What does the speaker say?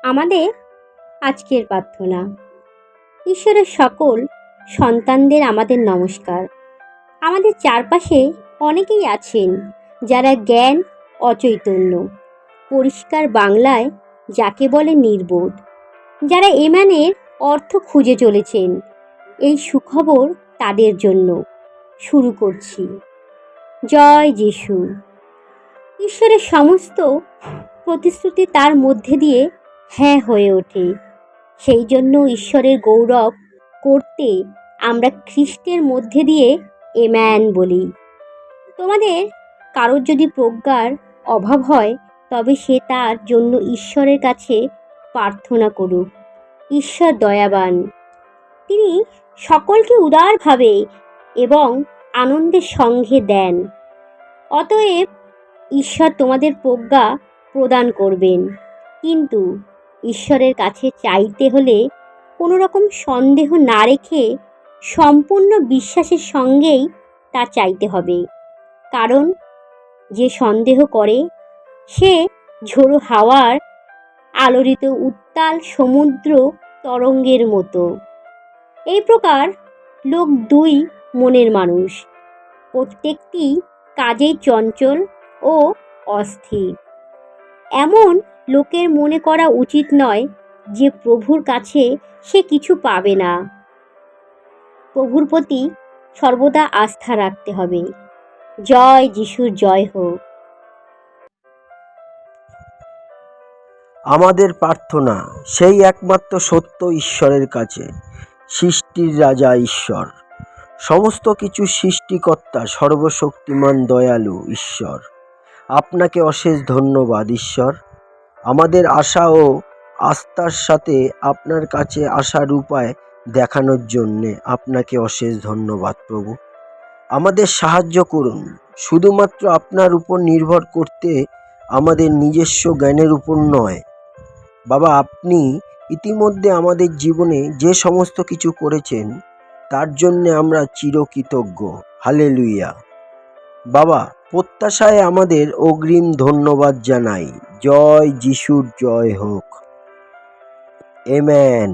আমাদের আজকের প্রার্থনা। ঈশ্বরের সকল সন্তানদের আমাদের নমস্কার। আমাদের চারপাশে অনেকেই আছেন যারা জ্ঞান অচৈতন্য, পরিষ্কার বাংলায় যাকে বলে নির্বোধ, যারা ইমানের অর্থ খুঁজে চলেছেন। এই সুখবর তাদের জন্য। শুরু করছি। জয় যিশু। ঈশ্বরের সমস্ত প্রতিশ্রুতি তার মধ্যে দিয়ে হ্যাঁ হয়ে ওঠে। সেই জন্য ঈশ্বরের গৌরব করতে আমরা খ্রিস্টের মধ্যে দিয়ে এম্যান বলি। তোমাদের কারোর যদি প্রজ্ঞার অভাব হয় তবে সে তার জন্য ঈশ্বরের কাছে প্রার্থনা করুক। ঈশ্বর দয়াবান, তিনি সকলকে উদারভাবে এবং আনন্দের সঙ্গে দেন। অতএব ঈশ্বর তোমাদের প্রজ্ঞা প্রদান করবেন, কিন্তু ঈশ্বরের কাছে চাইতে হলে কোনো রকম সন্দেহ না রেখে সম্পূর্ণ বিশ্বাসের সঙ্গেই তা চাইতে হবে। কারণ যে সন্দেহ করে সে ঝোড়ো হাওয়ার আলোড়িত উত্তাল সমুদ্র তরঙ্গের মতো। এই প্রকার লোক দুই মনের মানুষ, প্রত্যেকটি কাজেই চঞ্চল ও অস্থির। এমন লোকের মনে করা উচিত নয় যে প্রভুর কাছে সে কিছু পাবে না। প্রভুর প্রতি সর্বদা আস্থা রাখতে হবে। জয় যিশুর জয় হোক। আমাদের প্রার্থনা সেই একমাত্র সত্য ঈশ্বরের কাছে, সৃষ্টির রাজা ঈশ্বর, সমস্ত কিছু সৃষ্টিকর্তা, সর্বশক্তিমান দয়ালু ঈশ্বর। আপনাকে অশেষ ধন্যবাদ ঈশ্বর। আমাদের আশা ও আস্থার সাথে আপনার কাছে আসার উপায় দেখানোর জন্যে আপনাকে অশেষ ধন্যবাদ প্রভু। আমাদের সাহায্য করুন শুধুমাত্র আপনার উপর নির্ভর করতে, আমাদের নিজস্ব জ্ঞানের উপর নয়। বাবা, আপনি ইতিমধ্যে আমাদের জীবনে যে সমস্ত কিছু করেছেন তার জন্যে আমরা চিরকৃতজ্ঞ। হালেলুয়া। বাবা, প্রত্যাশায় আমাদের অগ্রিম ধন্যবাদ জানাই। জয় যিশুর জয় হোক। আমেন।